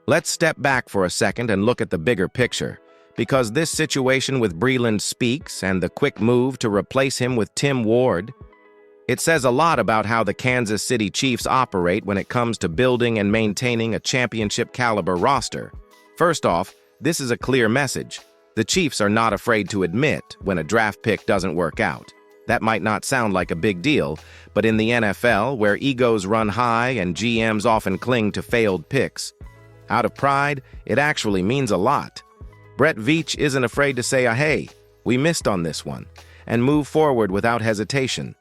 Let's step back for a second and look at the bigger picture, because this situation with Breland Speaks and the quick move to replace him with Tim Ward, it says a lot about how the Kansas City Chiefs operate when it comes to building and maintaining a championship-caliber roster. First off, this is a clear message. The Chiefs are not afraid to admit when a draft pick doesn't work out. That might not sound like a big deal, but in the NFL, where egos run high and GMs often cling to failed picks, out of pride, it actually means a lot. Brett Veach isn't afraid to say, hey, we missed on this one, and move forward without hesitation.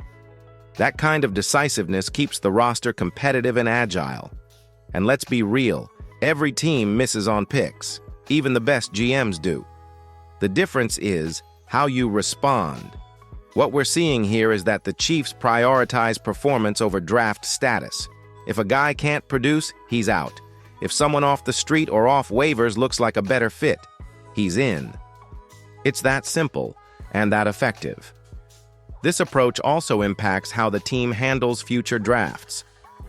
That kind of decisiveness keeps the roster competitive and agile. And let's be real, every team misses on picks. Even the best GMs do. The difference is how you respond. What we're seeing here is that the Chiefs prioritize performance over draft status. If a guy can't produce, he's out. If someone off the street or off waivers looks like a better fit, he's in. It's that simple and that effective. This approach also impacts how the team handles future drafts.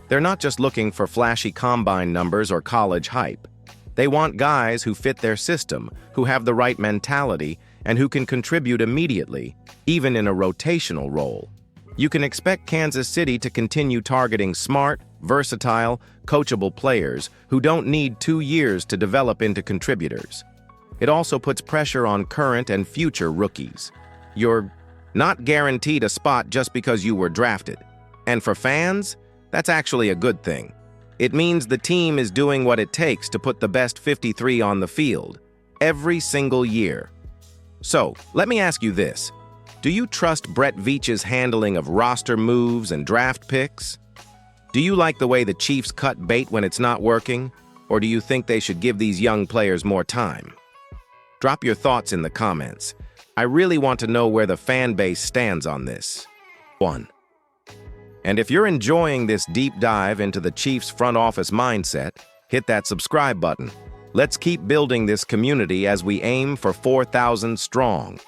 They're not just looking for flashy combine numbers or college hype. They want guys who fit their system, who have the right mentality, and who can contribute immediately, even in a rotational role. You can expect Kansas City to continue targeting smart, versatile, coachable players who don't need 2 years to develop into contributors. It also puts pressure on current and future rookies. You're not guaranteed a spot just because you were drafted. And for fans, that's actually a good thing. It means the team is doing what it takes to put the best 53 on the field, every single year. So, let me ask you this. Do you trust Brett Veach's handling of roster moves and draft picks? Do you like the way the Chiefs cut bait when it's not working? Or do you think they should give these young players more time? Drop your thoughts in the comments. I really want to know where the fan base stands on this. 1. And if you're enjoying this deep dive into the Chiefs front office mindset, hit that subscribe button. Let's keep building this community as we aim for 4,000 strong.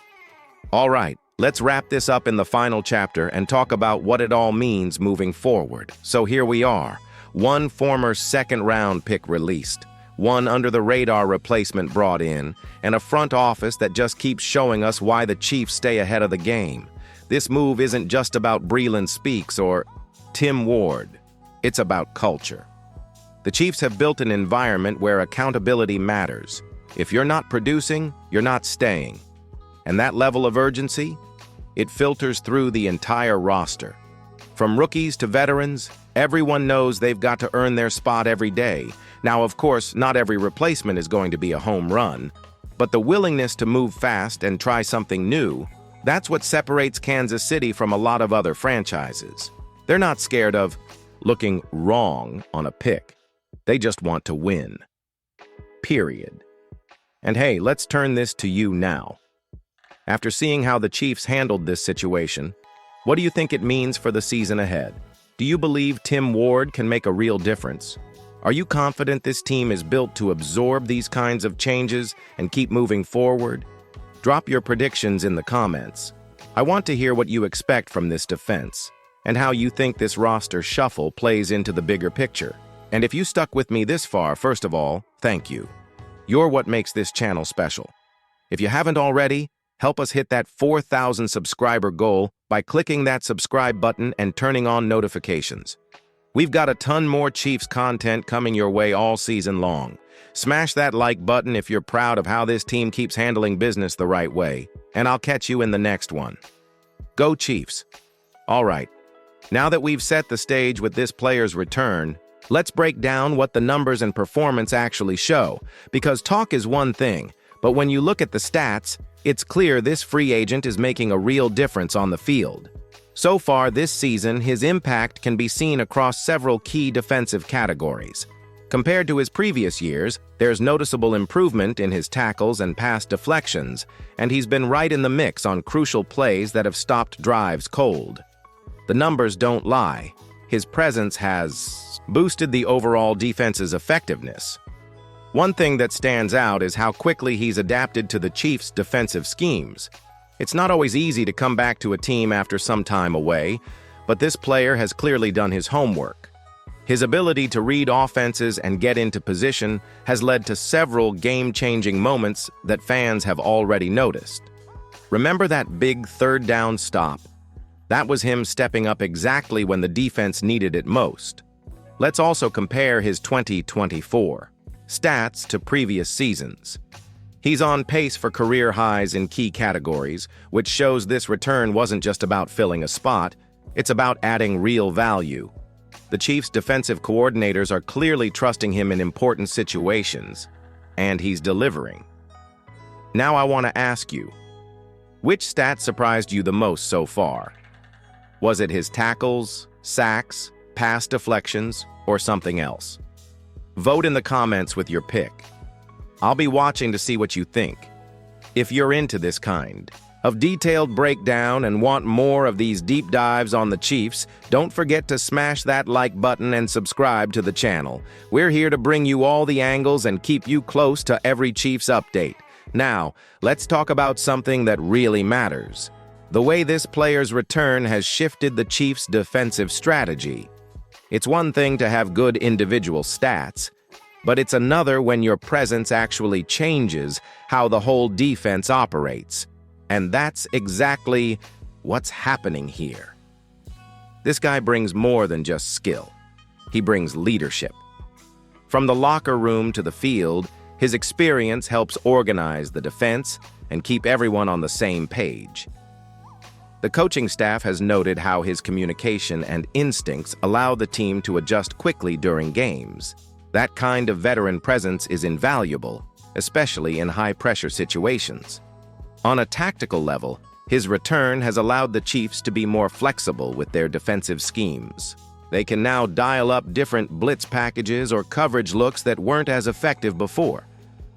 All right, let's wrap this up in the final chapter and talk about what it all means moving forward. So here we are, one former second-round pick released, one under-the-radar replacement brought in, and a front office that just keeps showing us why the Chiefs stay ahead of the game. This move isn't just about Breland Speaks or Tim Ward. It's about culture. The Chiefs have built an environment where accountability matters. If you're not producing, you're not staying. And that level of urgency, it filters through the entire roster. From rookies to veterans, everyone knows they've got to earn their spot every day. Now, of course, not every replacement is going to be a home run, but the willingness to move fast and try something new, that's what separates Kansas City from a lot of other franchises. They're not scared of looking wrong on a pick. They just want to win. Period. And hey, let's turn this to you now. After seeing how the Chiefs handled this situation, what do you think it means for the season ahead? Do you believe Tim Ward can make a real difference? Are you confident this team is built to absorb these kinds of changes and keep moving forward? Drop your predictions in the comments. I want to hear what you expect from this defense and how you think this roster shuffle plays into the bigger picture. And if you stuck with me this far, first of all, thank you. You're what makes this channel special. If you haven't already, help us hit that 4,000 subscriber goal by clicking that subscribe button and turning on notifications. We've got a ton more Chiefs content coming your way all season long. Smash that like button if you're proud of how this team keeps handling business the right way, and I'll catch you in the next one. Go Chiefs! All right, now that we've set the stage with this player's return, let's break down what the numbers and performance actually show, because talk is one thing, but when you look at the stats, it's clear this free agent is making a real difference on the field. So far this season, his impact can be seen across several key defensive categories. Compared to his previous years, there's noticeable improvement in his tackles and pass deflections, and he's been right in the mix on crucial plays that have stopped drives cold. The numbers don't lie. His presence has boosted the overall defense's effectiveness. One thing that stands out is how quickly he's adapted to the Chiefs' defensive schemes. It's not always easy to come back to a team after some time away, but this player has clearly done his homework. His ability to read offenses and get into position has led to several game-changing moments that fans have already noticed. Remember that big third down stop? That was him stepping up exactly when the defense needed it most. Let's also compare his 2024 stats to previous seasons. He's on pace for career highs in key categories, which shows this return wasn't just about filling a spot, it's about adding real value. The Chiefs' defensive coordinators are clearly trusting him in important situations, and he's delivering. Now I want to ask you, which stat surprised you the most so far? Was it his tackles, sacks, pass deflections, or something else? Vote in the comments with your pick. I'll be watching to see what you think. If you're into this kind of detailed breakdown and want more of these deep dives on the Chiefs, don't forget to smash that like button and subscribe to the channel. We're here to bring you all the angles and keep you close to every Chiefs update. Now, let's talk about something that really matters. The way this player's return has shifted the Chiefs' defensive strategy. It's one thing to have good individual stats, but it's another when your presence actually changes how the whole defense operates. And that's exactly what's happening here. This guy brings more than just skill. He brings leadership. From the locker room to the field, his experience helps organize the defense and keep everyone on the same page. The coaching staff has noted how his communication and instincts allow the team to adjust quickly during games. That kind of veteran presence is invaluable, especially in high-pressure situations. On a tactical level, his return has allowed the Chiefs to be more flexible with their defensive schemes. They can now dial up different blitz packages or coverage looks that weren't as effective before.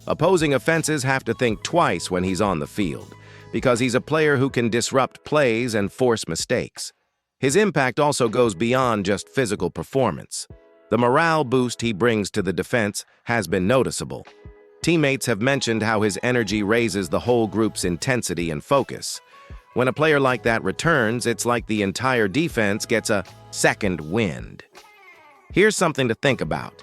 Opposing offenses have to think twice when he's on the field, because he's a player who can disrupt plays and force mistakes. His impact also goes beyond just physical performance. The morale boost he brings to the defense has been noticeable. Teammates have mentioned how his energy raises the whole group's intensity and focus. When a player like that returns, it's like the entire defense gets a second wind. Here's something to think about.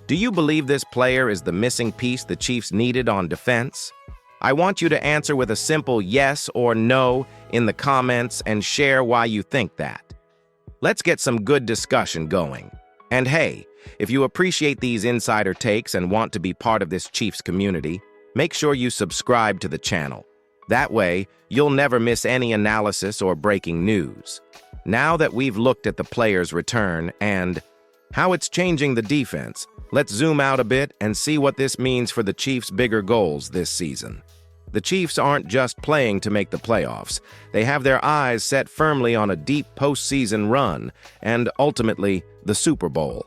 Do you believe this player is the missing piece the Chiefs needed on defense? I want you to answer with a simple yes or no in the comments and share why you think that. Let's get some good discussion going. And hey, if you appreciate these insider takes and want to be part of this Chiefs community, make sure you subscribe to the channel. That way, you'll never miss any analysis or breaking news. Now that we've looked at the player's return and how it's changing the defense, let's zoom out a bit and see what this means for the Chiefs' bigger goals this season. The Chiefs aren't just playing to make the playoffs. They have their eyes set firmly on a deep postseason run and, ultimately, the Super Bowl.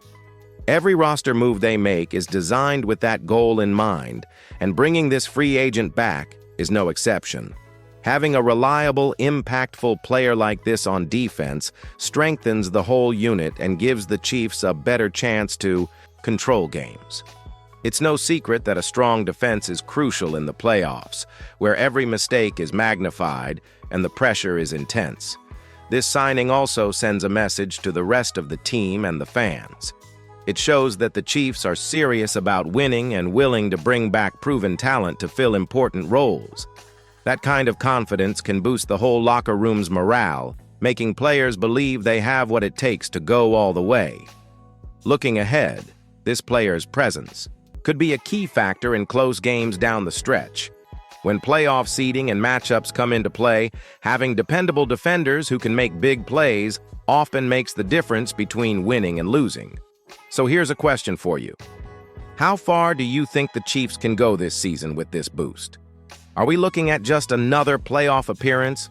Every roster move they make is designed with that goal in mind, and bringing this free agent back is no exception. Having a reliable, impactful player like this on defense strengthens the whole unit and gives the Chiefs a better chance to control games. It's no secret that a strong defense is crucial in the playoffs, where every mistake is magnified and the pressure is intense. This signing also sends a message to the rest of the team and the fans. It shows that the Chiefs are serious about winning and willing to bring back proven talent to fill important roles. That kind of confidence can boost the whole locker room's morale, making players believe they have what it takes to go all the way. Looking ahead, this player's presence could be a key factor in close games down the stretch. When playoff seeding and matchups come into play, having dependable defenders who can make big plays often makes the difference between winning and losing. So here's a question for you. How far do you think the Chiefs can go this season with this boost? Are we looking at just another playoff appearance?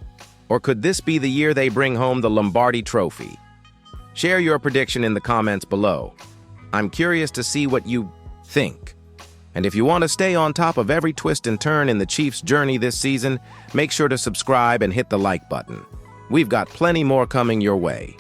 Or could this be the year they bring home the Lombardi Trophy? Share your prediction in the comments below. I'm curious to see what you think. And if you want to stay on top of every twist and turn in the Chiefs' journey this season, make sure to subscribe and hit the like button. We've got plenty more coming your way.